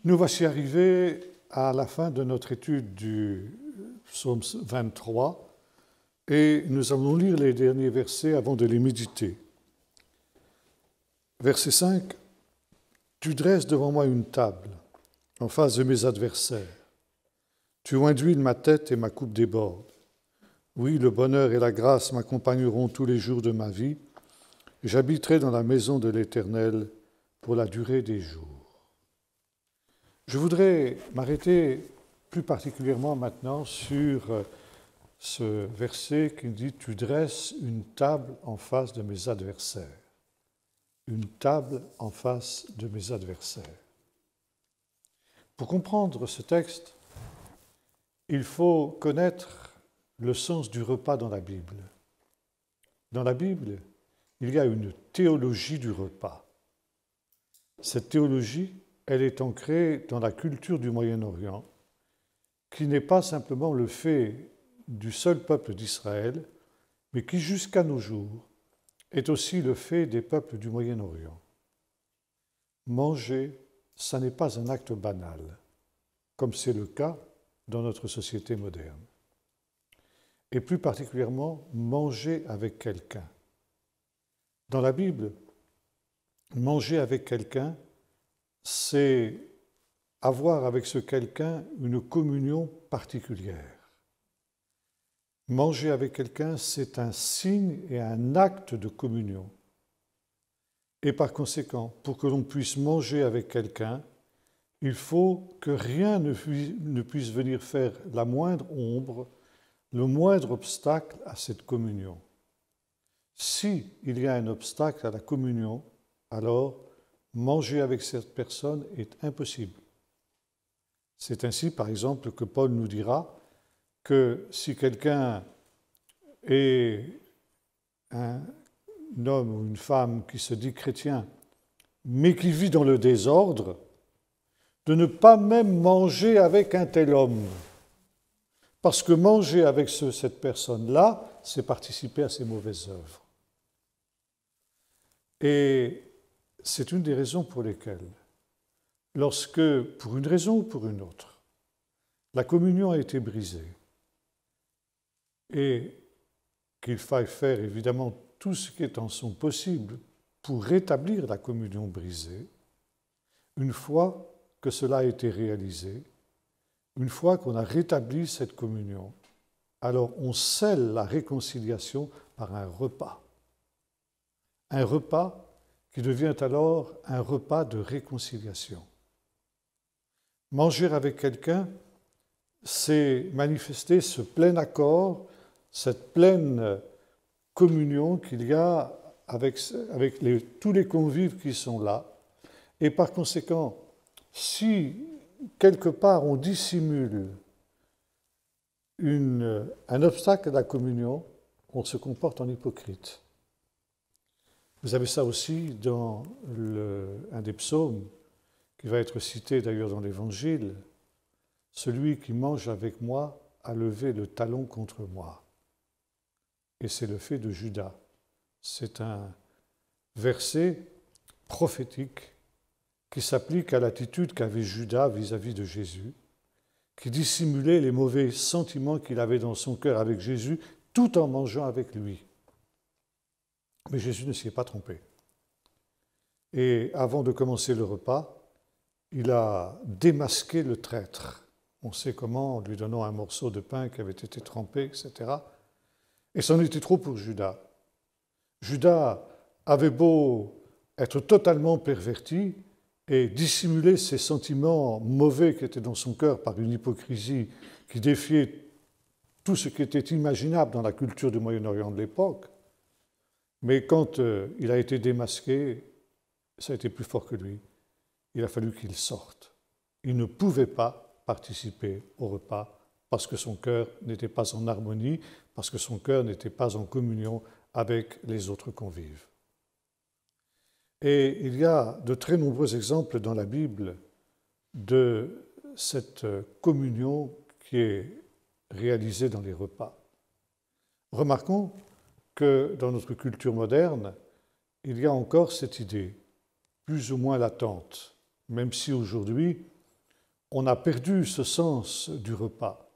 Nous voici arrivés à la fin de notre étude du psaume 23 et nous allons lire les derniers versets avant de les méditer. Verset 5. Tu dresses devant moi une table en face de mes adversaires. Tu induis ma tête et ma coupe déborde. Oui, le bonheur et la grâce m'accompagneront tous les jours de ma vie et j'habiterai dans la maison de l'Éternel pour la durée des jours. Je voudrais m'arrêter plus particulièrement maintenant sur ce verset qui dit « Tu dresses une table en face de mes adversaires ». Une table en face de mes adversaires. Pour comprendre ce texte, il faut connaître le sens du repas dans la Bible. Dans la Bible, il y a une théologie du repas. Cette théologie, elle est ancrée dans la culture du Moyen-Orient, qui n'est pas simplement le fait du seul peuple d'Israël, mais qui, jusqu'à nos jours, est aussi le fait des peuples du Moyen-Orient. Manger, ça n'est pas un acte banal, comme c'est le cas dans notre société moderne. Et plus particulièrement, manger avec quelqu'un. Dans la Bible, manger avec quelqu'un, c'est avoir avec ce quelqu'un une communion particulière. Manger avec quelqu'un, c'est un signe et un acte de communion. Et par conséquent, pour que l'on puisse manger avec quelqu'un, il faut que rien ne puisse venir faire la moindre ombre, le moindre obstacle à cette communion. Si il y a un obstacle à la communion, alors manger avec cette personne est impossible. C'est ainsi, par exemple, que Paul nous dira que si quelqu'un est un homme ou une femme qui se dit chrétien, mais qui vit dans le désordre, de ne pas même manger avec un tel homme. Parce que manger avec cette personne-là, c'est participer à ses mauvaises œuvres. Et c'est une des raisons pour lesquelles, lorsque, pour une raison ou pour une autre, la communion a été brisée, et qu'il faille faire évidemment tout ce qui est en son possible pour rétablir la communion brisée, une fois que cela a été réalisé, une fois qu'on a rétabli cette communion, alors on scelle la réconciliation par un repas. Un repas qui devient alors un repas de réconciliation. Manger avec quelqu'un, c'est manifester ce plein accord, cette pleine communion qu'il y a avec tous les convives qui sont là. Et par conséquent, si quelque part on dissimule un obstacle à la communion, on se comporte en hypocrite. Vous avez ça aussi dans un des psaumes, qui va être cité d'ailleurs dans l'Évangile. Celui qui mange avec moi a levé le talon contre moi. Et c'est le fait de Judas. C'est un verset prophétique qui s'applique à l'attitude qu'avait Judas vis-à-vis de Jésus, qui dissimulait les mauvais sentiments qu'il avait dans son cœur avec Jésus, tout en mangeant avec lui. Mais Jésus ne s'y est pas trompé. Et avant de commencer le repas, il a démasqué le traître. On sait comment, en lui donnant un morceau de pain qui avait été trempé, etc. Et c'en était trop pour Judas. Judas avait beau être totalement perverti et dissimuler ses sentiments mauvais qui étaient dans son cœur par une hypocrisie qui défiait tout ce qui était imaginable dans la culture du Moyen-Orient de l'époque. Mais quand il a été démasqué, ça a été plus fort que lui. Il a fallu qu'il sorte. Il ne pouvait pas participer au repas parce que son cœur n'était pas en harmonie, parce que son cœur n'était pas en communion avec les autres convives. Et il y a de très nombreux exemples dans la Bible de cette communion qui est réalisée dans les repas. Remarquons que dans notre culture moderne, il y a encore cette idée, plus ou moins latente, même si aujourd'hui, on a perdu ce sens du repas.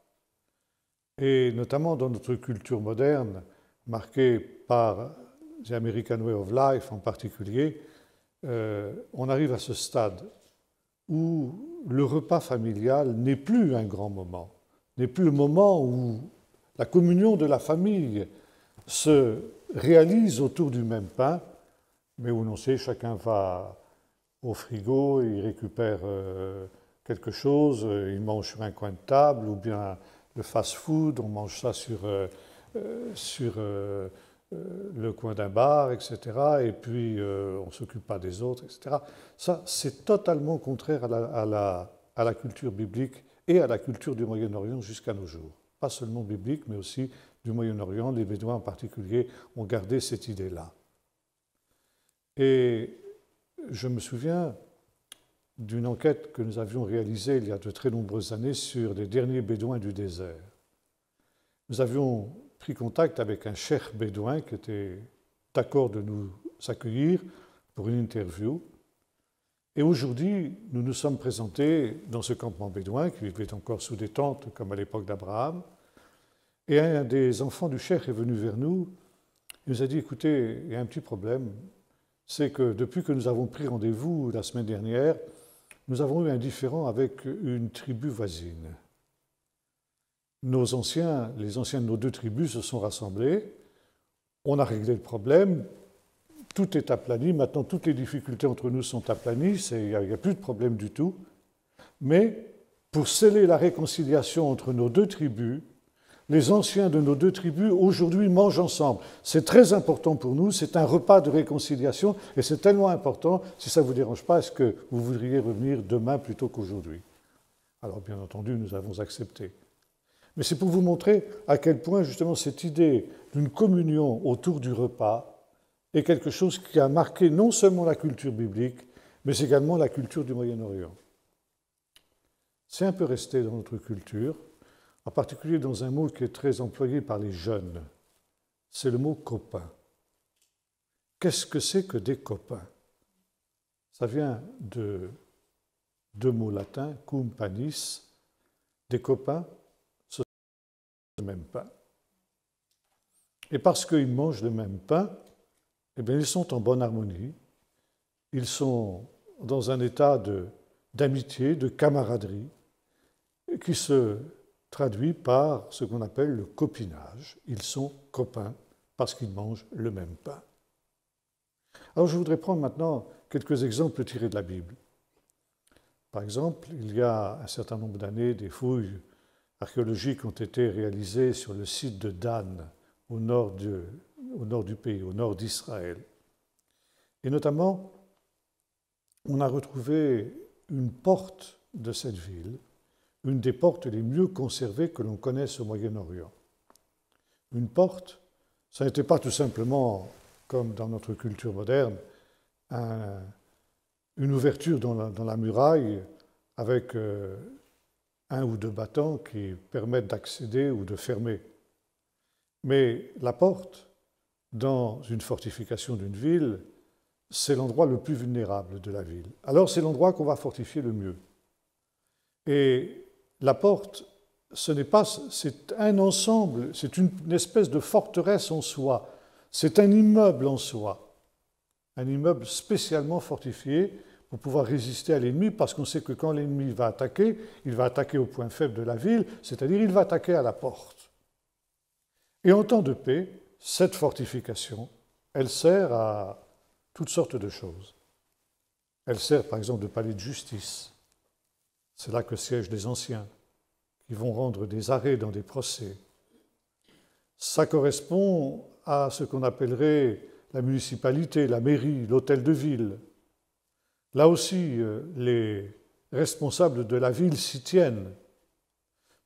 Et notamment dans notre culture moderne, marquée par the American Way of Life en particulier, on arrive à ce stade où le repas familial n'est plus un grand moment, n'est plus le moment où la communion de la famille se réalise autour du même pain, mais où l'on sait, chacun va au frigo, il récupère quelque chose, il mange sur un coin de table, ou bien le fast-food, on mange ça sur le coin d'un bar, etc. Et puis on ne s'occupe pas des autres, etc. Ça, c'est totalement contraire à la culture biblique et à la culture du Moyen-Orient jusqu'à nos jours. Pas seulement biblique, mais aussi du Moyen-Orient. Les Bédouins en particulier ont gardé cette idée-là. Et je me souviens d'une enquête que nous avions réalisée il y a de très nombreuses années sur les derniers Bédouins du désert. Nous avions pris contact avec un cheikh bédouin qui était d'accord de nous accueillir pour une interview. Et aujourd'hui, nous nous sommes présentés dans ce campement bédouin qui vivait encore sous des tentes comme à l'époque d'Abraham. Et un des enfants du cheikh est venu vers nous. Il nous a dit, écoutez, il y a un petit problème. C'est que depuis que nous avons pris rendez-vous la semaine dernière, nous avons eu un différend avec une tribu voisine. Les anciens de nos deux tribus se sont rassemblés, on a réglé le problème, tout est aplani, maintenant toutes les difficultés entre nous sont aplanies, il n'y a plus de problème du tout. Mais pour sceller la réconciliation entre nos deux tribus, les anciens de nos deux tribus aujourd'hui mangent ensemble. C'est très important pour nous, c'est un repas de réconciliation et c'est tellement important, si ça ne vous dérange pas, est-ce que vous voudriez revenir demain plutôt qu'aujourd'hui? Alors bien entendu, nous avons accepté. Mais c'est pour vous montrer à quel point justement cette idée d'une communion autour du repas est quelque chose qui a marqué non seulement la culture biblique, mais également la culture du Moyen-Orient. C'est un peu resté dans notre culture, en particulier dans un mot qui est très employé par les jeunes. C'est le mot copain. Qu'est-ce que c'est que des copains? Ça vient de deux mots latins, cum panis, des copains, ce sont le même pain. Et parce qu'ils mangent le même pain, eh bien, ils sont en bonne harmonie, ils sont dans un état d'amitié, de camaraderie, qui se traduit par ce qu'on appelle le copinage. Ils sont copains parce qu'ils mangent le même pain. Alors je voudrais prendre maintenant quelques exemples tirés de la Bible. Par exemple, il y a un certain nombre d'années, des fouilles archéologiques ont été réalisées sur le site de Dan, au nord du pays, au nord d'Israël. Et notamment, on a retrouvé une porte de cette ville, une des portes les mieux conservées que l'on connaisse au Moyen-Orient. Une porte, ça n'était pas tout simplement, comme dans notre culture moderne, une ouverture dans la muraille avec un ou deux battants qui permettent d'accéder ou de fermer. Mais la porte, dans une fortification d'une ville, c'est l'endroit le plus vulnérable de la ville. Alors c'est l'endroit qu'on va fortifier le mieux. Et la porte, c'est un ensemble, c'est une espèce de forteresse en soi, c'est un immeuble en soi, un immeuble spécialement fortifié pour pouvoir résister à l'ennemi, parce qu'on sait que quand l'ennemi va attaquer, il va attaquer au point faible de la ville, c'est-à-dire il va attaquer à la porte. Et en temps de paix, cette fortification, elle sert à toutes sortes de choses. Elle sert par exemple de palais de justice. C'est là que siègent les anciens, qui vont rendre des arrêts dans des procès. Ça correspond à ce qu'on appellerait la municipalité, la mairie, l'hôtel de ville. Là aussi, les responsables de la ville s'y tiennent.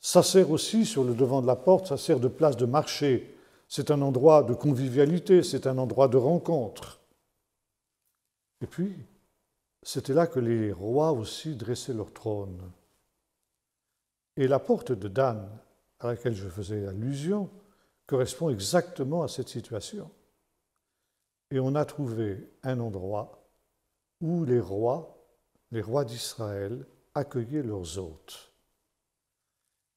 Ça sert aussi, sur le devant de la porte, ça sert de place de marché. C'est un endroit de convivialité, c'est un endroit de rencontre. Et puis, c'était là que les rois aussi dressaient leur trône. Et la porte de Dan, à laquelle je faisais allusion, correspond exactement à cette situation. Et on a trouvé un endroit où les rois d'Israël accueillaient leurs hôtes.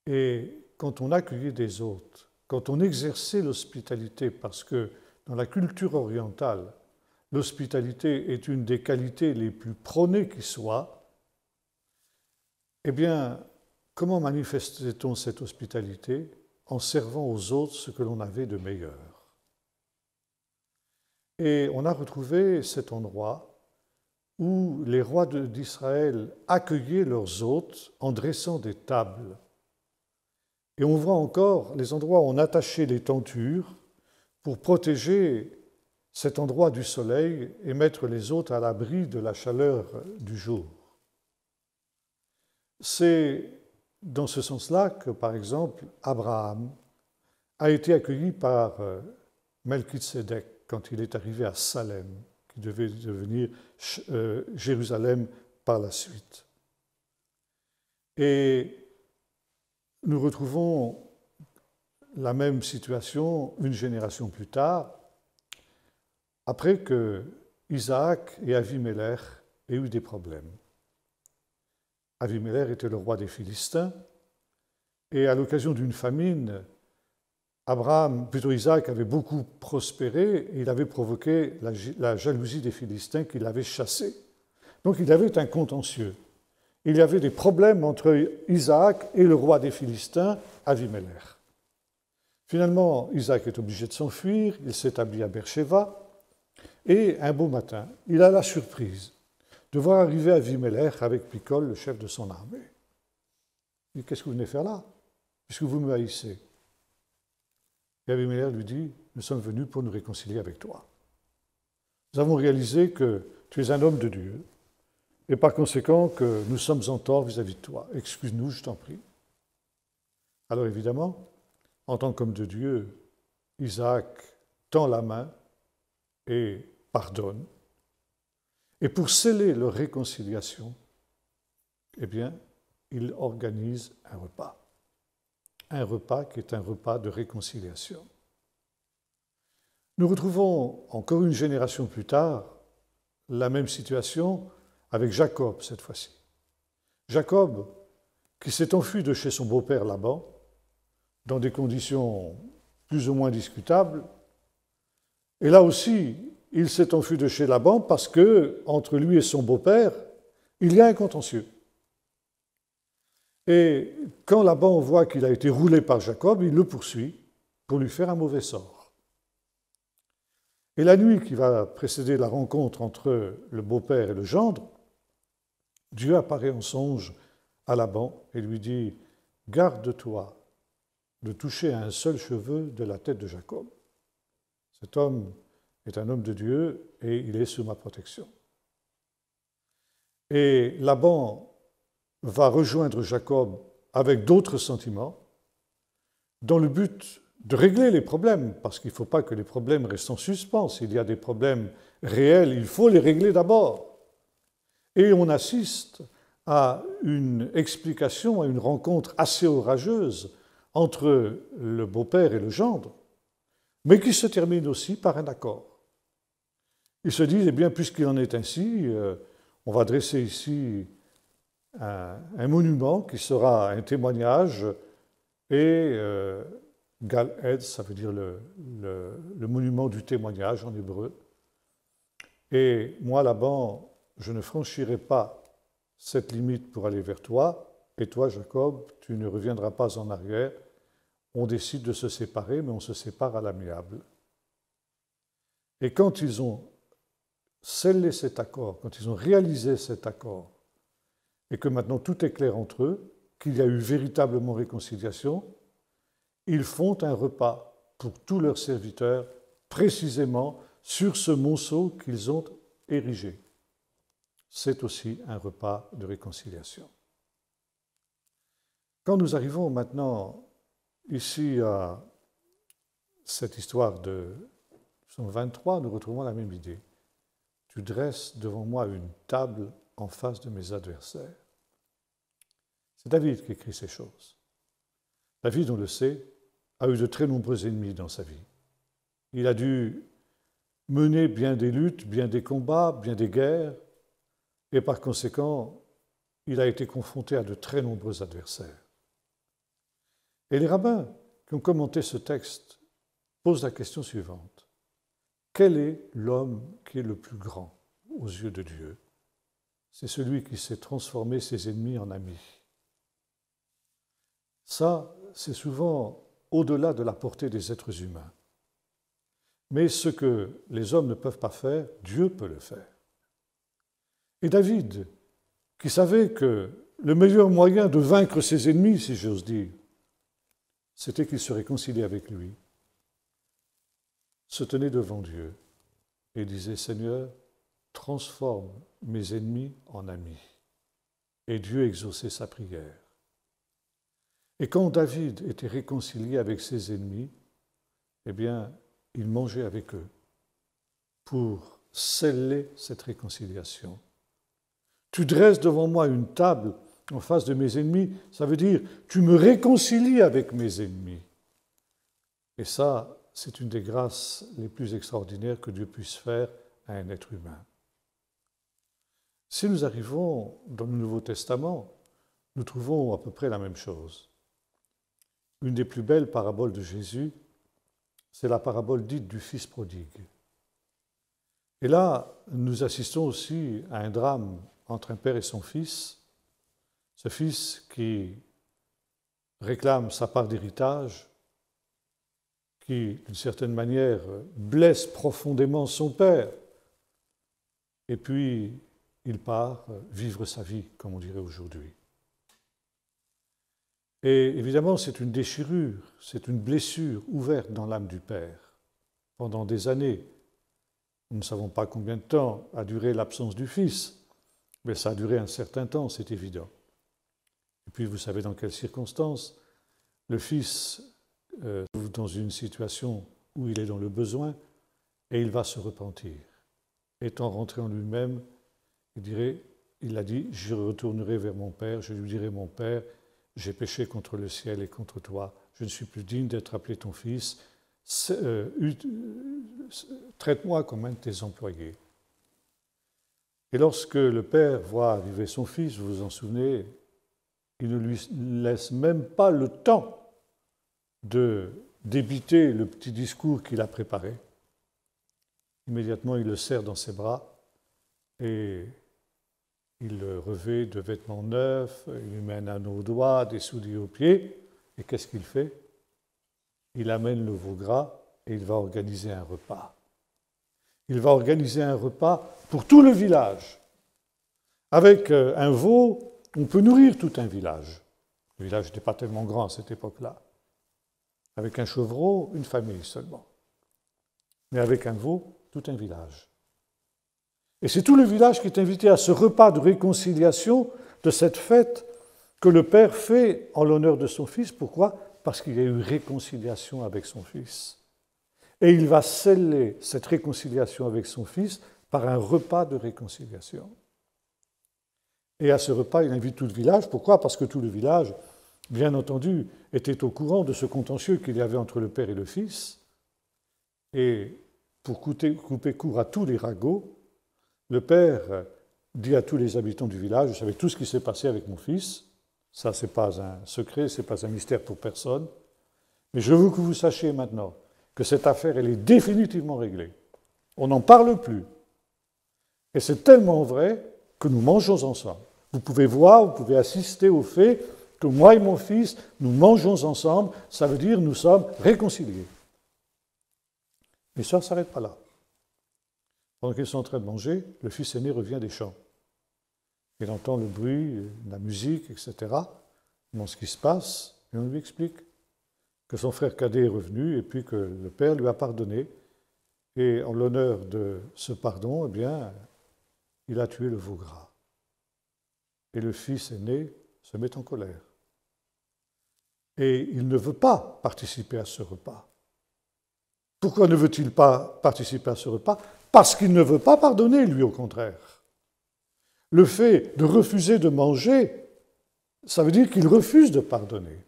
Et quand on accueillait des hôtes, quand on exerçait l'hospitalité, parce que dans la culture orientale, l'hospitalité est une des qualités les plus prônées qui soit, eh bien, comment manifestait-on cette hospitalité? En servant aux autres ce que l'on avait de meilleur. Et on a retrouvé cet endroit où les rois d'Israël accueillaient leurs hôtes en dressant des tables. Et on voit encore les endroits où on attachait les tentures pour protéger cet endroit du soleil et mettre les hôtes à l'abri de la chaleur du jour. C'est dans ce sens-là que, par exemple, Abraham a été accueilli par Melchizedek quand il est arrivé à Salem, qui devait devenir Jérusalem par la suite. Et nous retrouvons la même situation une génération plus tard, après que Isaac et Avimelech aient eu des problèmes. Avimelech était le roi des Philistins, et à l'occasion d'une famine, Isaac avait beaucoup prospéré et il avait provoqué la jalousie des Philistins qui l'avaient chassé. Donc il y avait un contentieux. Il y avait des problèmes entre Isaac et le roi des Philistins, Avimelech. Finalement, Isaac est obligé de s'enfuir, il s'établit à Beersheba, et un beau matin, il a la surprise de voir arriver Avimelech avec Picol, le chef de son armée. Il dit, qu'est-ce que vous venez faire là? Puisque vous me haïssez. Et Avimelech lui dit, nous sommes venus pour nous réconcilier avec toi. Nous avons réalisé que tu es un homme de Dieu, et par conséquent que nous sommes en tort vis-à-vis de toi. Excuse-nous, je t'en prie. Alors évidemment, en tant qu'homme de Dieu, Isaac tend la main et pardonne. Et pour sceller leur réconciliation, eh bien, il organise un repas. Un repas qui est un repas de réconciliation. Nous retrouvons encore une génération plus tard la même situation avec Jacob cette fois-ci. Jacob, qui s'est enfui de chez son beau-père Laban, dans des conditions plus ou moins discutables, et là aussi, il s'est enfui de chez Laban parce que, entre lui et son beau-père, il y a un contentieux. Et quand Laban voit qu'il a été roulé par Jacob, il le poursuit pour lui faire un mauvais sort. Et la nuit qui va précéder la rencontre entre le beau-père et le gendre, Dieu apparaît en songe à Laban et lui dit « Garde-toi de toucher à un seul cheveu de la tête de Jacob. Cet homme est un homme de Dieu et il est sous ma protection. » Et Laban va rejoindre Jacob avec d'autres sentiments dans le but de régler les problèmes, parce qu'il ne faut pas que les problèmes restent en suspens. S'il y a des problèmes réels, il faut les régler d'abord. Et on assiste à une explication, à une rencontre assez orageuse entre le beau-père et le gendre, mais qui se termine aussi par un accord. Ils se disent, eh bien, puisqu'il en est ainsi, on va dresser ici un monument qui sera un témoignage et Gal-Ed, ça veut dire le monument du témoignage en hébreu. Et moi, Laban, je ne franchirai pas cette limite pour aller vers toi, et toi, Jacob, tu ne reviendras pas en arrière. On décide de se séparer, mais on se sépare à l'amiable. Et quand ils ont scellé cet accord, quand ils ont réalisé cet accord, et que maintenant tout est clair entre eux, qu'il y a eu véritablement réconciliation, ils font un repas pour tous leurs serviteurs, précisément sur ce monceau qu'ils ont érigé. C'est aussi un repas de réconciliation. Quand nous arrivons maintenant ici à cette histoire de Psaume 23, nous retrouvons la même idée. Tu dresses devant moi une table en face de mes adversaires. C'est David qui écrit ces choses. David, on le sait, a eu de très nombreux ennemis dans sa vie. Il a dû mener bien des luttes, bien des combats, bien des guerres, et par conséquent, il a été confronté à de très nombreux adversaires. Et les rabbins qui ont commenté ce texte posent la question suivante. Quel est l'homme qui est le plus grand aux yeux de Dieu? C'est celui qui sait transformer ses ennemis en amis. Ça, c'est souvent au-delà de la portée des êtres humains. Mais ce que les hommes ne peuvent pas faire, Dieu peut le faire. Et David, qui savait que le meilleur moyen de vaincre ses ennemis, si j'ose dire, c'était qu'il se réconciliait avec lui, se tenait devant Dieu et disait « Seigneur, transforme mes ennemis en amis. » Et Dieu exauçait sa prière. Et quand David était réconcilié avec ses ennemis, eh bien, il mangeait avec eux pour sceller cette réconciliation. Tu dresses devant moi une table en face de mes ennemis, ça veut dire tu me réconcilies avec mes ennemis. Et ça, c'est une des grâces les plus extraordinaires que Dieu puisse faire à un être humain. Si nous arrivons dans le Nouveau Testament, nous trouvons à peu près la même chose. Une des plus belles paraboles de Jésus, c'est la parabole dite du Fils prodigue. Et là, nous assistons aussi à un drame entre un père et son fils. Ce fils qui réclame sa part d'héritage, qui, d'une certaine manière, blesse profondément son père. Et puis, il part vivre sa vie, comme on dirait aujourd'hui. Et évidemment, c'est une déchirure, c'est une blessure ouverte dans l'âme du père. Pendant des années, nous ne savons pas combien de temps a duré l'absence du fils, mais ça a duré un certain temps, c'est évident. Et puis, vous savez dans quelles circonstances le fils se trouve dans une situation où il est dans le besoin et il va se repentir. Étant rentré en lui-même, il a dit, je retournerai vers mon père, je lui dirai, mon père, j'ai péché contre le ciel et contre toi, je ne suis plus digne d'être appelé ton fils, traite-moi comme un de tes employés. Et lorsque le père voit arriver son fils, vous vous en souvenez, il ne lui laisse même pas le temps de débiter le petit discours qu'il a préparé. Immédiatement, il le serre dans ses bras et il le revêt de vêtements neufs, il lui met un anneau aux doigts, des souliers aux pieds. Et qu'est-ce qu'il fait? Il amène le veau gras et il va organiser un repas. Il va organiser un repas pour tout le village. Avec un veau, on peut nourrir tout un village. Le village n'était pas tellement grand à cette époque-là. Avec un chevreau, une famille seulement. Mais avec un veau, tout un village. Et c'est tout le village qui est invité à ce repas de réconciliation, de cette fête que le père fait en l'honneur de son fils. Pourquoi? Parce qu'il y a eu réconciliation avec son fils. Et il va sceller cette réconciliation avec son fils par un repas de réconciliation. Et à ce repas, il invite tout le village. Pourquoi? Parce que tout le village, bien entendu, était au courant de ce contentieux qu'il y avait entre le père et le fils. Et pour couper court à tous les ragots, le père dit à tous les habitants du village, vous savez tout ce qui s'est passé avec mon fils, ça ce n'est pas un secret, ce n'est pas un mystère pour personne, mais je veux que vous sachiez maintenant que cette affaire, elle est définitivement réglée. On n'en parle plus. Et c'est tellement vrai que nous mangeons ensemble. Vous pouvez voir, vous pouvez assister au fait que moi et mon fils, nous mangeons ensemble, ça veut dire nous sommes réconciliés. Mais ça ne s'arrête pas là. Pendant qu'ils sont en train de manger, le fils aîné revient des champs. Il entend le bruit, la musique, etc. Il demande ce qui se passe, et on lui explique que son frère cadet est revenu et puis que le père lui a pardonné. Et en l'honneur de ce pardon, eh bien, il a tué le veau gras. Et le fils aîné se met en colère. Et il ne veut pas participer à ce repas. Pourquoi ne veut-il pas participer à ce repas? Parce qu'il ne veut pas pardonner, lui, au contraire. Le fait de refuser de manger, ça veut dire qu'il refuse de pardonner.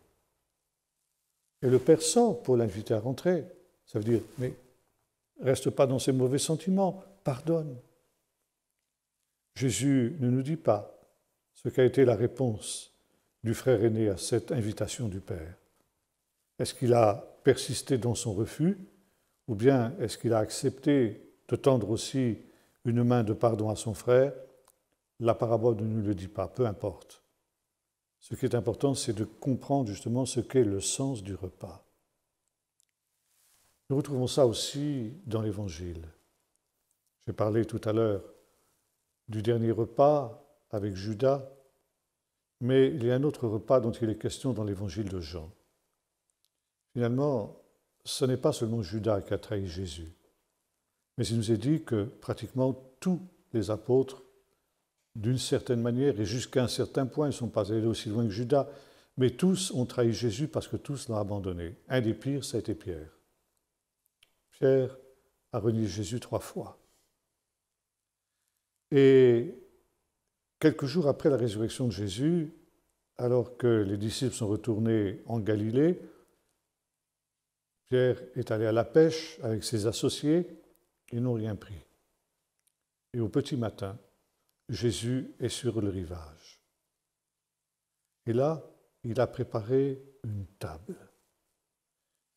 Et le père sort pour l'inviter à rentrer. Ça veut dire, mais reste pas dans ces mauvais sentiments, pardonne. Jésus ne nous dit pas ce qu'a été la réponse du frère aîné à cette invitation du Père. Est-ce qu'il a persisté dans son refus, ou bien est-ce qu'il a accepté de tendre aussi une main de pardon à son frère? La parabole ne nous le dit pas, peu importe. Ce qui est important, c'est de comprendre justement ce qu'est le sens du repas. Nous retrouvons ça aussi dans l'Évangile. J'ai parlé tout à l'heure du dernier repas avec Judas, mais il y a un autre repas dont il est question dans l'Évangile de Jean. Finalement, ce n'est pas seulement Judas qui a trahi Jésus, mais il nous est dit que pratiquement tous les apôtres, d'une certaine manière et jusqu'à un certain point, ils ne sont pas allés aussi loin que Judas, mais tous ont trahi Jésus parce que tous l'ont abandonné. Un des pires, ça a été Pierre. Pierre a renié Jésus 3 fois. Et quelques jours après la résurrection de Jésus, alors que les disciples sont retournés en Galilée, Pierre est allé à la pêche avec ses associés, ils n'ont rien pris. Et au petit matin, Jésus est sur le rivage. Et là, il a préparé une table.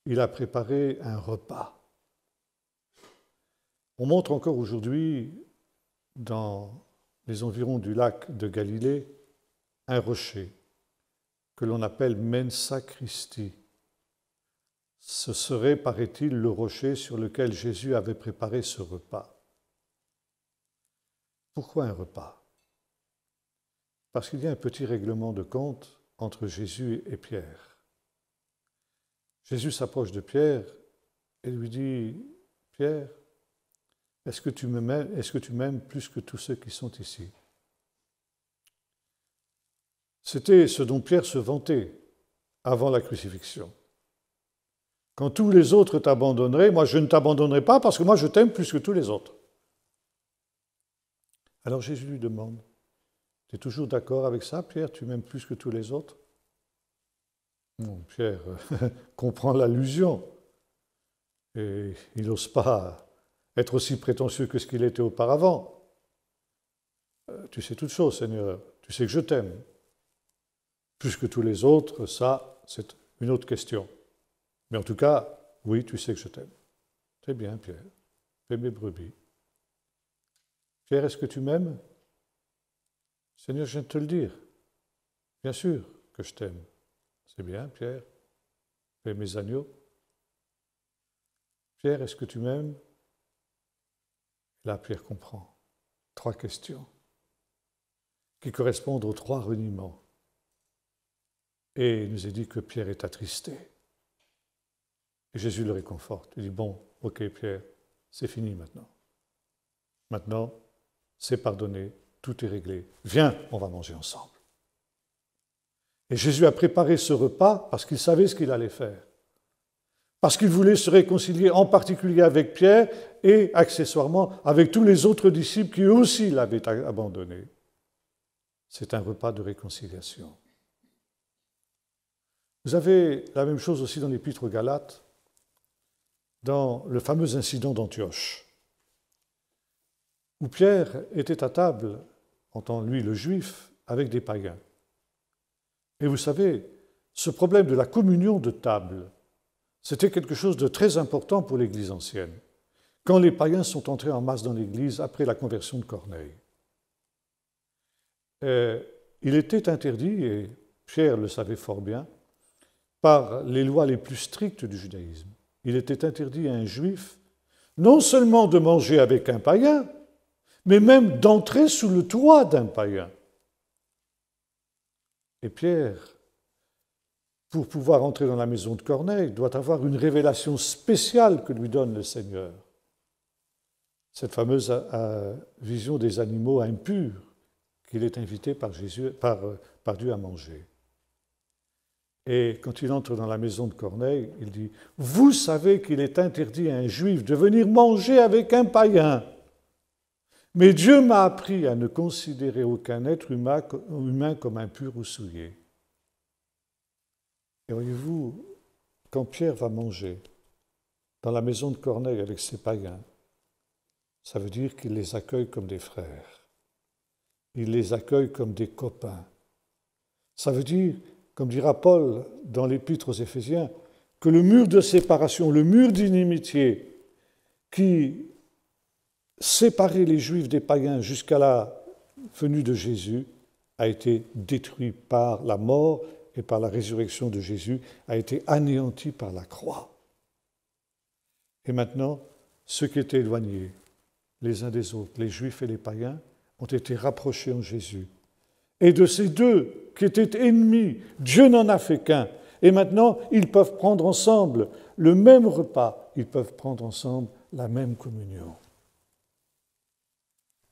Il a préparé un repas. On montre encore aujourd'hui, dans les environs du lac de Galilée, un rocher que l'on appelle Mensa Christi. Ce serait, paraît-il, le rocher sur lequel Jésus avait préparé ce repas. Pourquoi un repas? Parce qu'il y a un petit règlement de compte entre Jésus et Pierre. Jésus s'approche de Pierre et lui dit « Pierre, est-ce que tu m'aimes plus que tous ceux qui sont ici ?» C'était ce dont Pierre se vantait avant la crucifixion. Quand tous les autres t'abandonneraient, moi je ne t'abandonnerai pas parce que moi je t'aime plus que tous les autres. Alors Jésus lui demande, tu es toujours d'accord avec ça, Pierre, tu m'aimes plus que tous les autres? Bon, Pierre comprend l'allusion et il n'ose pas être aussi prétentieux que ce qu'il était auparavant. Tu sais toutes choses, Seigneur, tu sais que je t'aime. Plus que tous les autres, ça, c'est une autre question. Mais en tout cas, oui, tu sais que je t'aime. Très bien, Pierre, fais mes brebis. Pierre, est-ce que tu m'aimes? Seigneur, je viens de te le dire. Bien sûr que je t'aime. C'est bien, Pierre, fais mes agneaux. Pierre, est-ce que tu m'aimes? Là, Pierre comprend. 3 questions qui correspondent aux 3 reniements. Et il nous est dit que Pierre est attristé. Et Jésus le réconforte. Il dit, bon, ok Pierre, c'est fini maintenant. Maintenant, c'est pardonné, tout est réglé. Viens, on va manger ensemble. Et Jésus a préparé ce repas parce qu'il savait ce qu'il allait faire. Parce qu'il voulait se réconcilier en particulier avec Pierre et accessoirement avec tous les autres disciples qui eux aussi l'avaient abandonné. C'est un repas de réconciliation. Vous avez la même chose aussi dans l'Épître aux Galates, dans le fameux incident d'Antioche, où Pierre était à table, en tant lui le juif, avec des païens. Et vous savez, ce problème de la communion de table, c'était quelque chose de très important pour l'Église ancienne, quand les païens sont entrés en masse dans l'Église après la conversion de Corneille. Il était interdit, et Pierre le savait fort bien, par les lois les plus strictes du judaïsme. Il était interdit à un juif non seulement de manger avec un païen, mais même d'entrer sous le toit d'un païen. Et Pierre, pour pouvoir entrer dans la maison de Corneille, doit avoir une révélation spéciale que lui donne le Seigneur. Cette fameuse vision des animaux impurs qu'il est invité par Dieu à manger. Et quand il entre dans la maison de Corneille, il dit « Vous savez qu'il est interdit à un juif de venir manger avec un païen. Mais Dieu m'a appris à ne considérer aucun être humain comme impur ou souillé. » Et voyez-vous, quand Pierre va manger dans la maison de Corneille avec ses païens, ça veut dire qu'il les accueille comme des frères. il les accueille comme des copains. Ça veut dire, comme dira Paul dans l'Épître aux Éphésiens, que le mur de séparation, le mur d'inimitié qui séparait les Juifs des païens jusqu'à la venue de Jésus a été détruit par la mort et par la résurrection de Jésus, a été anéanti par la croix. Et maintenant, ceux qui étaient éloignés les uns des autres, les Juifs et les païens, ont été rapprochés en Jésus. Et de ces deux qui étaient ennemis, Dieu n'en a fait qu'un. Et maintenant, ils peuvent prendre ensemble le même repas, ils peuvent prendre ensemble la même communion.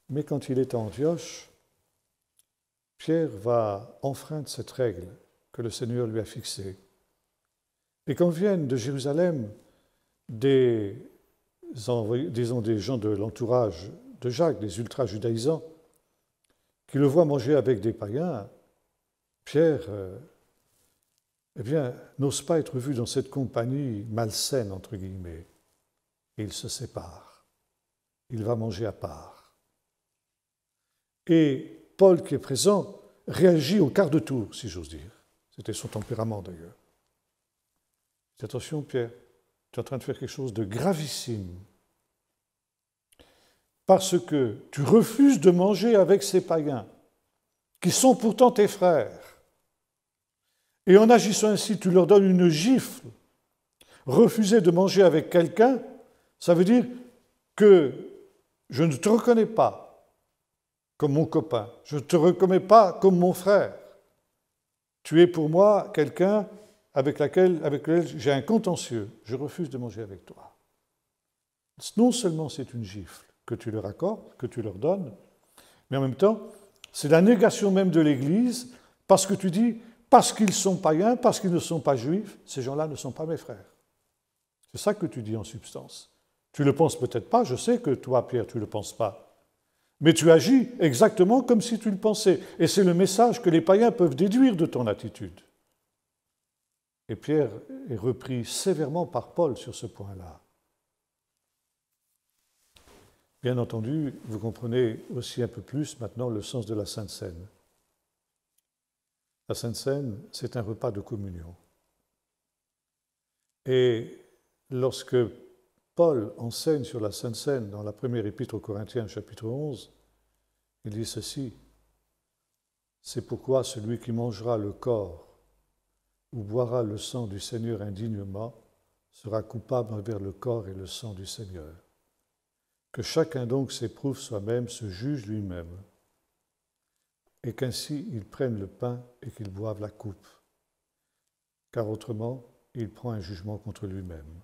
Mais quand il est à Antioche, Pierre va enfreindre cette règle que le Seigneur lui a fixée. Et quand viennent de Jérusalem des gens de l'entourage de Jacques, des ultra-judaïsants, qui le voient manger avec des païens, Pierre n'ose pas être vu dans cette compagnie malsaine, entre guillemets. Et il se sépare. Il va manger à part. Et Paul, qui est présent, réagit au quart de tour, si j'ose dire. C'était son tempérament, d'ailleurs. Il dit, attention, Pierre, tu es en train de faire quelque chose de gravissime. Parce que tu refuses de manger avec ces païens, qui sont pourtant tes frères. Et en agissant ainsi, tu leur donnes une gifle. Refuser de manger avec quelqu'un, ça veut dire que je ne te reconnais pas comme mon copain, je ne te reconnais pas comme mon frère. Tu es pour moi quelqu'un avec lequel j'ai un contentieux. Je refuse de manger avec toi. Non seulement c'est une gifle que tu leur accordes, que tu leur donnes, mais en même temps, c'est la négation même de l'Église, parce que tu dis, parce qu'ils sont païens, parce qu'ils ne sont pas juifs, ces gens-là ne sont pas mes frères. C'est ça que tu dis en substance. Tu ne le penses peut-être pas, je sais que toi, Pierre, tu ne le penses pas. Mais tu agis exactement comme si tu le pensais. Et c'est le message que les païens peuvent déduire de ton attitude. Et Pierre est repris sévèrement par Paul sur ce point-là. Bien entendu, vous comprenez aussi un peu plus maintenant le sens de la Sainte Seine. La Sainte Seine, c'est un repas de communion. Et lorsque Paul enseigne sur la Sainte Seine dans la première épître aux Corinthiens, chapitre 11, il dit ceci, « C'est pourquoi celui qui mangera le corps ou boira le sang du Seigneur indignement sera coupable envers le corps et le sang du Seigneur. Que chacun donc s'éprouve soi-même, se juge lui-même, et qu'ainsi il prenne le pain et qu'il boive la coupe, car autrement il prend un jugement contre lui-même.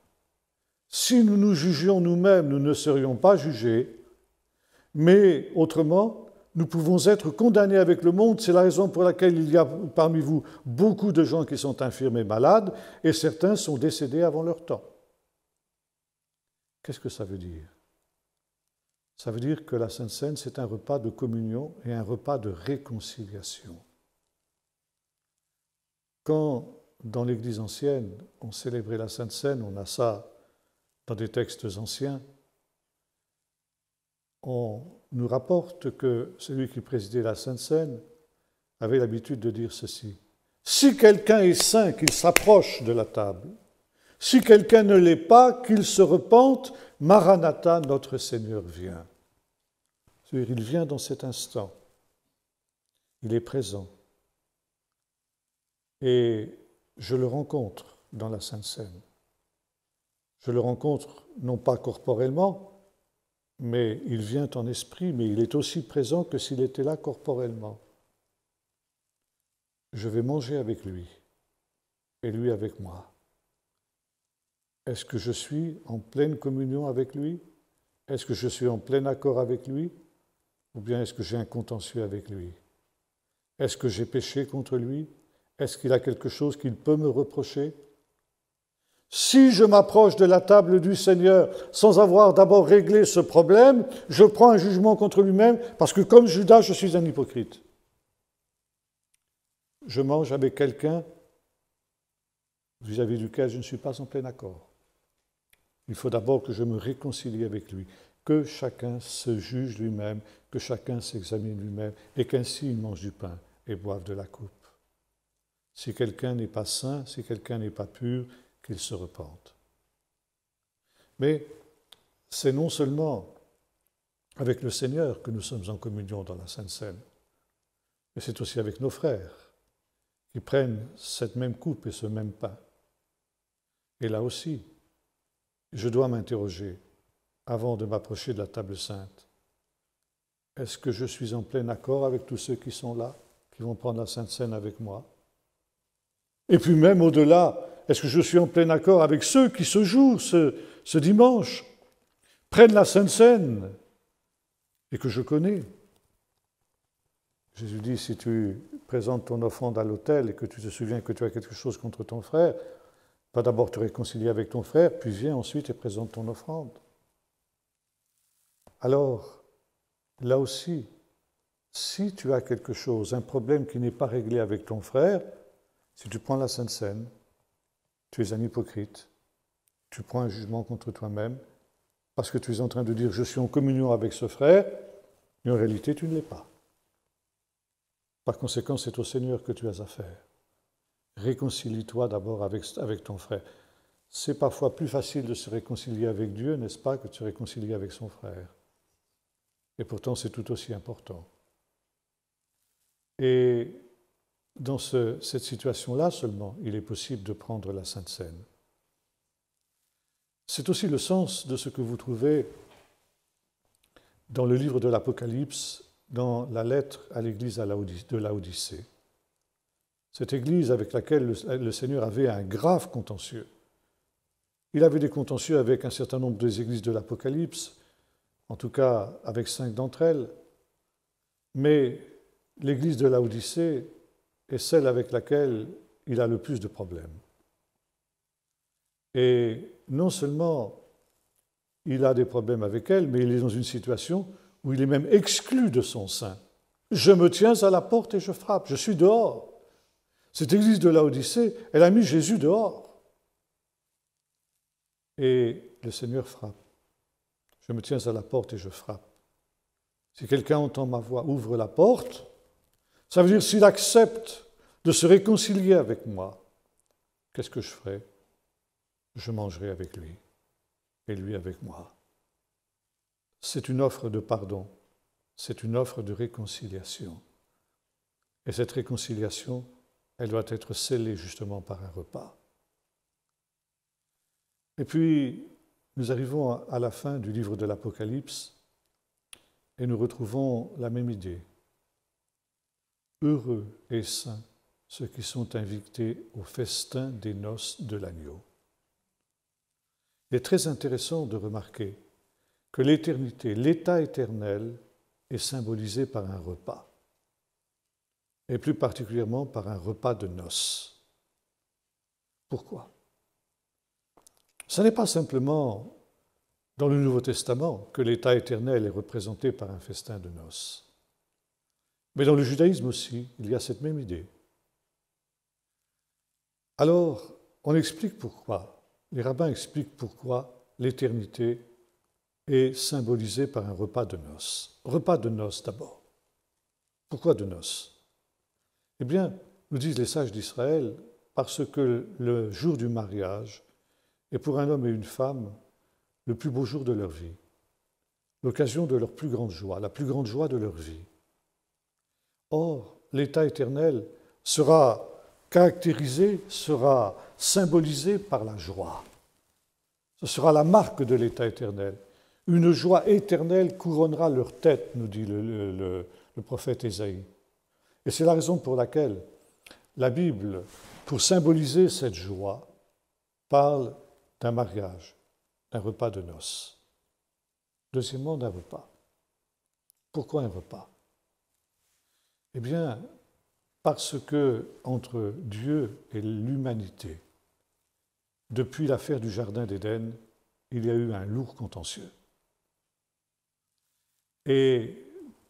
Si nous nous jugions nous-mêmes, nous ne serions pas jugés, mais autrement, nous pouvons être condamnés avec le monde. C'est la raison pour laquelle il y a parmi vous beaucoup de gens qui sont infirmes et malades, et certains sont décédés avant leur temps. Qu'est-ce que ça veut dire? Ça veut dire que la Sainte Seine, c'est un repas de communion et un repas de réconciliation. Quand, dans l'Église ancienne, on célébrait la Sainte Seine, on a ça dans des textes anciens, on nous rapporte que celui qui présidait la Sainte Seine avait l'habitude de dire ceci. Si quelqu'un est saint, qu'il s'approche de la table. Si quelqu'un ne l'est pas, qu'il se repente, Maranatha, notre Seigneur vient. C'est-à-dire, il vient dans cet instant. Il est présent. Et je le rencontre dans la Sainte Seine. Je le rencontre non pas corporellement, mais il vient en esprit, mais il est aussi présent que s'il était là corporellement. Je vais manger avec lui, et lui avec moi. Est-ce que je suis en pleine communion avec lui? Est-ce que je suis en plein accord avec lui? Ou bien est-ce que j'ai un contentieux avec lui? Est-ce que j'ai péché contre lui? Est-ce qu'il a quelque chose qu'il peut me reprocher? Si je m'approche de la table du Seigneur sans avoir d'abord réglé ce problème, je prends un jugement contre lui-même parce que comme Judas, je suis un hypocrite. Je mange avec quelqu'un vis-à-vis duquel je ne suis pas en plein accord. Il faut d'abord que je me réconcilie avec lui, que chacun se juge lui-même, que chacun s'examine lui-même, et qu'ainsi il mange du pain et boive de la coupe. Si quelqu'un n'est pas saint, si quelqu'un n'est pas pur, qu'il se repente. Mais c'est non seulement avec le Seigneur que nous sommes en communion dans la Sainte Seine, mais c'est aussi avec nos frères qui prennent cette même coupe et ce même pain. Et là aussi, je dois m'interroger avant de m'approcher de la table sainte. Est-ce que je suis en plein accord avec tous ceux qui sont là, qui vont prendre la Sainte Seine avec moi? Et puis même au-delà, est-ce que je suis en plein accord avec ceux qui ce jour, ce dimanche, prennent la Sainte Seine et que je connais? Jésus dit, si tu présentes ton offrande à l'autel et que tu te souviens que tu as quelque chose contre ton frère, va d'abord te réconcilier avec ton frère, puis viens ensuite et présente ton offrande. Alors, là aussi, si tu as quelque chose, un problème qui n'est pas réglé avec ton frère, si tu prends la Sainte Seine, tu es un hypocrite, tu prends un jugement contre toi-même, parce que tu es en train de dire « je suis en communion avec ce frère », mais en réalité tu ne l'es pas. Par conséquent, c'est au Seigneur que tu as affaire. Réconcilie-toi d'abord avec ton frère. C'est parfois plus facile de se réconcilier avec Dieu, n'est-ce pas, que de se réconcilier avec son frère. Et pourtant, c'est tout aussi important. Et dans cette situation-là seulement, il est possible de prendre la Sainte Seine. C'est aussi le sens de ce que vous trouvez dans le livre de l'Apocalypse, dans la lettre à l'église de Laodicée. Cette église avec laquelle le Seigneur avait un grave contentieux. Il avait des contentieux avec un certain nombre des églises de l'Apocalypse, en tout cas avec 5 d'entre elles, mais l'église de Laodicée est celle avec laquelle il a le plus de problèmes. Et non seulement il a des problèmes avec elle, mais il est dans une situation où il est même exclu de son sein. Je me tiens à la porte et je frappe, je suis dehors. Cette église de Laodicée, elle a mis Jésus dehors. Et le Seigneur frappe. Je me tiens à la porte et je frappe. Si quelqu'un entend ma voix, ouvre la porte, ça veut dire s'il accepte de se réconcilier avec moi, qu'est-ce que je ferai? Je mangerai avec lui et lui avec moi. C'est une offre de pardon, c'est une offre de réconciliation. Et cette réconciliation, elle doit être scellée justement par un repas. Et puis, nous arrivons à la fin du livre de l'Apocalypse et nous retrouvons la même idée. Heureux et saints ceux qui sont invités au festin des noces de l'agneau. Il est très intéressant de remarquer que l'éternité, l'état éternel, est symbolisé par un repas, et plus particulièrement par un repas de noces. Pourquoi? Ce n'est pas simplement dans le Nouveau Testament que l'état éternel est représenté par un festin de noces, mais dans le judaïsme aussi, il y a cette même idée. Alors, on explique pourquoi, les rabbins expliquent pourquoi l'éternité est symbolisée par un repas de noces. Repas de noces d'abord. Pourquoi de noces? Eh bien, nous disent les sages d'Israël, parce que le jour du mariage est pour un homme et une femme le plus beau jour de leur vie, l'occasion de leur plus grande joie, la plus grande joie de leur vie. Or, l'état éternel sera caractérisé, sera symbolisé par la joie. Ce sera la marque de l'état éternel. Une joie éternelle couronnera leur tête, nous dit le prophète Ésaïe. Et c'est la raison pour laquelle la Bible, pour symboliser cette joie, parle d'un mariage, d'un repas de noces. Deuxièmement, d'un repas. Pourquoi un repas? Eh bien, parce que entre Dieu et l'humanité, depuis l'affaire du Jardin d'Éden, il y a eu un lourd contentieux. Et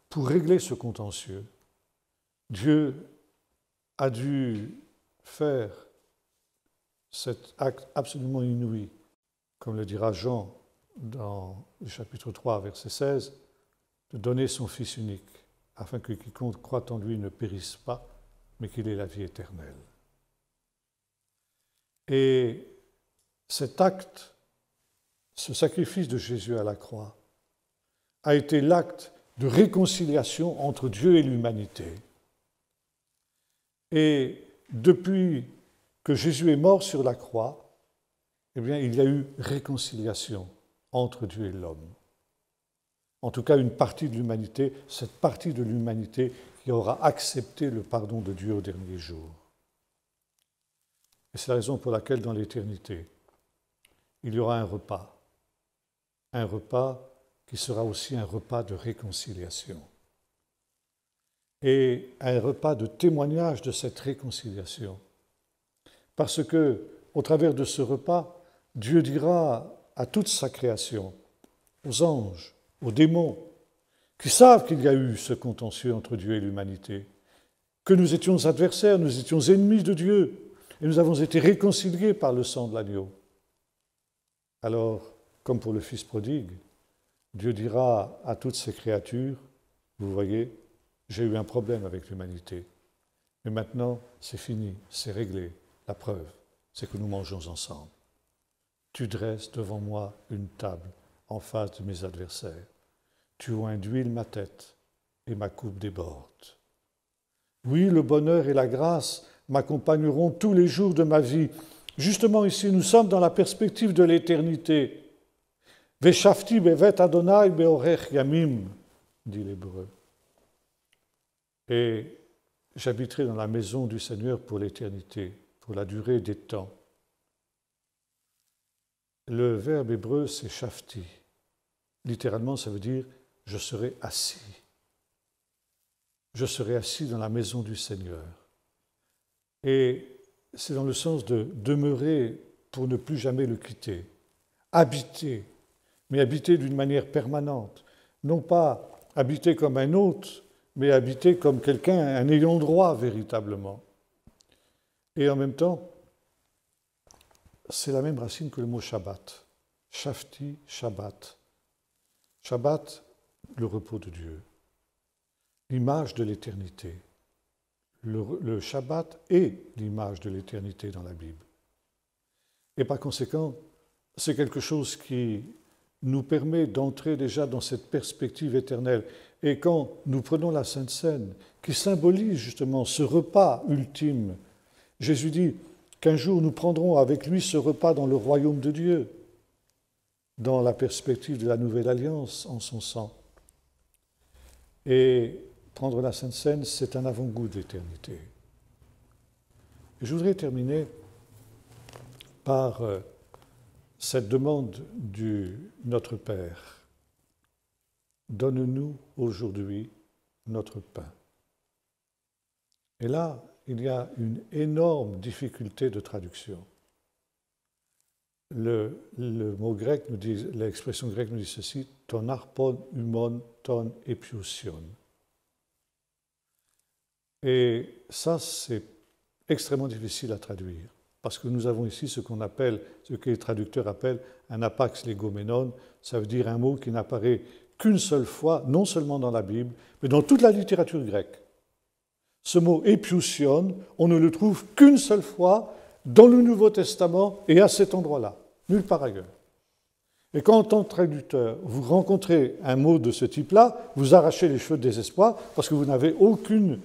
pour régler ce contentieux, Dieu a dû faire cet acte absolument inouï, comme le dira Jean dans le chapitre 3, verset 16, de donner son Fils unique, afin que quiconque croit en lui ne périsse pas, mais qu'il ait la vie éternelle. Et cet acte, ce sacrifice de Jésus à la croix, a été l'acte de réconciliation entre Dieu et l'humanité. Et depuis que Jésus est mort sur la croix, eh bien, il y a eu réconciliation entre Dieu et l'homme. En tout cas, une partie de l'humanité, cette partie de l'humanité qui aura accepté le pardon de Dieu au dernier jour. Et c'est la raison pour laquelle, dans l'éternité, il y aura un repas qui sera aussi un repas de réconciliation. Et un repas de témoignage de cette réconciliation. Parce que, au travers de ce repas, Dieu dira à toute sa création, aux anges, aux démons, qui savent qu'il y a eu ce contentieux entre Dieu et l'humanité, que nous étions adversaires, nous étions ennemis de Dieu, et nous avons été réconciliés par le sang de l'agneau. Alors, comme pour le Fils prodigue, Dieu dira à toutes ces créatures, vous voyez, j'ai eu un problème avec l'humanité, mais maintenant c'est fini, c'est réglé. La preuve, c'est que nous mangeons ensemble. Tu dresses devant moi une table en face de mes adversaires. Tu oins d'huile ma tête et ma coupe déborde. Oui, le bonheur et la grâce m'accompagneront tous les jours de ma vie. Justement ici, nous sommes dans la perspective de l'éternité. Veshafti bevet Adonai beorech yamim, dit l'Hébreu. Et j'habiterai dans la maison du Seigneur pour l'éternité, pour la durée des temps. Le verbe hébreu, c'est shafti. Littéralement, ça veut dire « je serai assis ». Je serai assis dans la maison du Seigneur. Et c'est dans le sens de demeurer pour ne plus jamais le quitter. Habiter, mais habiter d'une manière permanente. Non pas habiter comme un hôte, mais habiter comme quelqu'un, un ayant droit véritablement. Et en même temps, c'est la même racine que le mot Shabbat. Shafti, Shabbat. Shabbat, le repos de Dieu. L'image de l'éternité. Le Shabbat est l'image de l'éternité dans la Bible. Et par conséquent, c'est quelque chose qui nous permet d'entrer déjà dans cette perspective éternelle. Et quand nous prenons la Sainte Seine, qui symbolise justement ce repas ultime, Jésus dit qu'un jour nous prendrons avec lui ce repas dans le royaume de Dieu, dans la perspective de la nouvelle alliance en son sang. Et prendre la Sainte Seine, c'est un avant-goût de l'éternité. Je voudrais terminer par cette demande du Notre Père. Donne-nous aujourd'hui notre pain. Et là, il y a une énorme difficulté de traduction. Le mot grec nous dit, l'expression grecque nous dit ceci, ton arpon humon ton epiousion. Et ça, c'est extrêmement difficile à traduire, parce que nous avons ici ce qu'on appelle, ce que les traducteurs appellent un apax legomenon, ça veut dire un mot qui n'apparaît qu'une seule fois, non seulement dans la Bible, mais dans toute la littérature grecque. Ce mot épiousion, on ne le trouve qu'une seule fois dans le Nouveau Testament et à cet endroit-là, nulle part ailleurs. Et quand, en tant que traducteur, vous rencontrez un mot de ce type-là, vous arrachez les cheveux de désespoir parce que vous n'avez aucun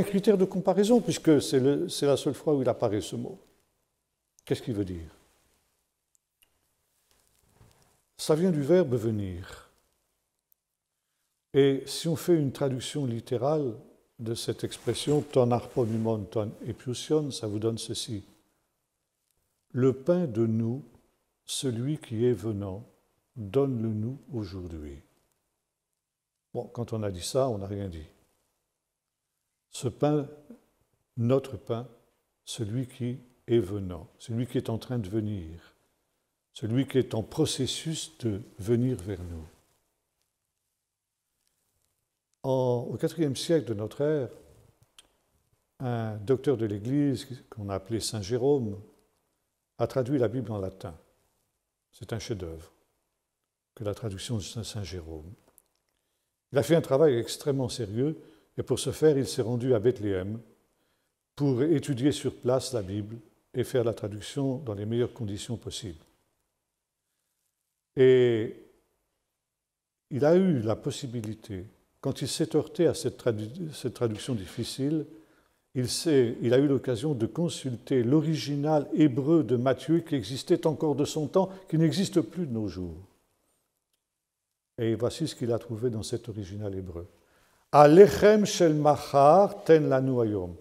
critère de comparaison, puisque c'est la seule fois où il apparaît ce mot. Qu'est-ce qu'il veut dire? Ça vient du verbe venir. Et si on fait une traduction littérale de cette expression, ton arponumon, ton epiousion, ça vous donne ceci. Le pain de nous, celui qui est venant, donne-le-nous aujourd'hui. Bon, quand on a dit ça, on n'a rien dit. Ce pain, notre pain, celui qui est venant, celui qui est en train de venir, celui qui est en processus de venir vers nous. Au IVe siècle de notre ère, un docteur de l'Église, qu'on a appelé Saint Jérôme, a traduit la Bible en latin. C'est un chef-d'œuvre que la traduction de Saint Jérôme. Il a fait un travail extrêmement sérieux et pour ce faire, il s'est rendu à Bethléem pour étudier sur place la Bible et faire la traduction dans les meilleures conditions possibles. Et il a eu la possibilité, quand il s'est heurté à cette traduction difficile, il a eu l'occasion de consulter l'original hébreu de Matthieu qui existait encore de son temps, qui n'existe plus de nos jours. Et voici ce qu'il a trouvé dans cet original hébreu. Alechem shel machar ten lanu hayom.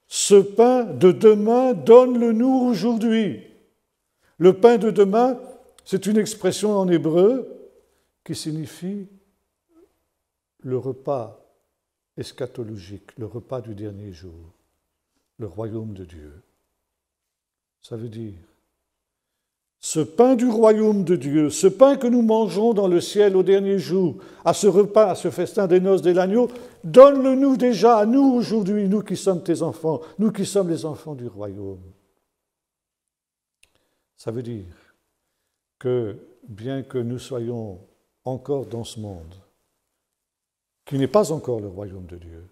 Ce pain de demain, donne-le-nous aujourd'hui. Le pain de demain, c'est une expression en hébreu qui signifie le repas eschatologique, le repas du dernier jour, le royaume de Dieu. Ça veut dire, ce pain du royaume de Dieu, ce pain que nous mangerons dans le ciel au dernier jour, à ce repas, à ce festin des noces de l'agneau, donne-le-nous déjà à nous aujourd'hui, nous qui sommes tes enfants, nous qui sommes les enfants du royaume. Ça veut dire que bien que nous soyons encore dans ce monde, qui n'est pas encore le royaume de Dieu,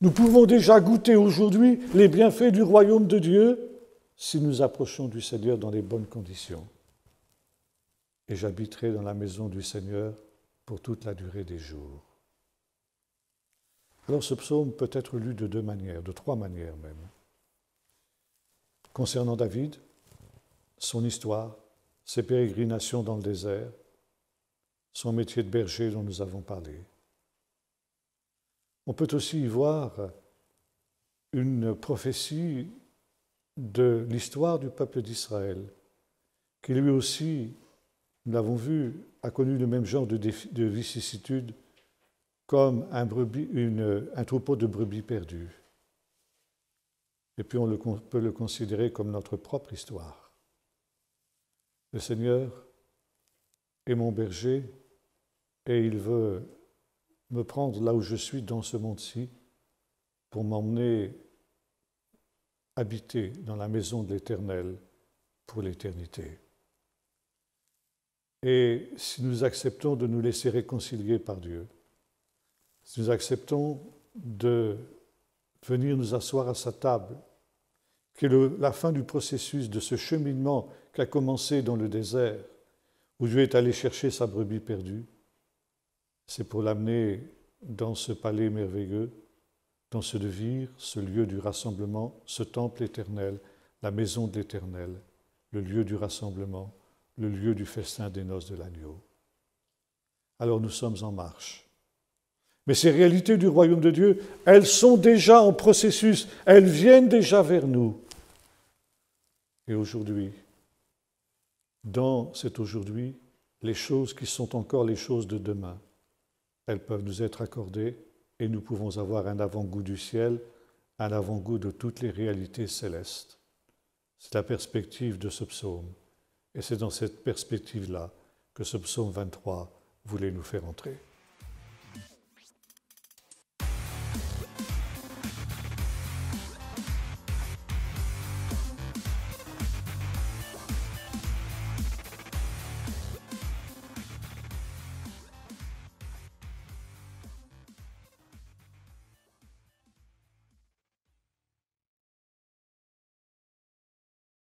nous pouvons déjà goûter aujourd'hui les bienfaits du royaume de Dieu si nous approchons du Seigneur dans les bonnes conditions. Et j'habiterai dans la maison du Seigneur pour toute la durée des jours. Alors ce psaume peut être lu de deux manières, de trois manières même. Concernant David, son histoire, ses pérégrinations dans le désert, son métier de berger dont nous avons parlé. On peut aussi y voir une prophétie de l'histoire du peuple d'Israël, qui lui aussi, nous l'avons vu, a connu le même genre de vicissitudes comme un troupeau de brebis perdues. Et puis on peut le considérer comme notre propre histoire. Le Seigneur est mon berger et il veut me prendre là où je suis dans ce monde-ci pour m'emmener habiter dans la maison de l'Éternel pour l'éternité. Et si nous acceptons de nous laisser réconcilier par Dieu, si nous acceptons de venir nous asseoir à sa table, qui est la fin du processus de ce cheminement qui a commencé dans le désert, où Dieu est allé chercher sa brebis perdue, c'est pour l'amener dans ce palais merveilleux, dans ce devir, ce lieu du rassemblement, ce temple éternel, la maison de l'Éternel, le lieu du rassemblement, le lieu du festin des noces de l'agneau. Alors nous sommes en marche. Mais ces réalités du royaume de Dieu, elles sont déjà en processus, elles viennent déjà vers nous. Et aujourd'hui, dans cet aujourd'hui, les choses qui sont encore les choses de demain, elles peuvent nous être accordées et nous pouvons avoir un avant-goût du ciel, un avant-goût de toutes les réalités célestes. C'est la perspective de ce psaume. Et c'est dans cette perspective-là que ce psaume 23 voulait nous faire entrer.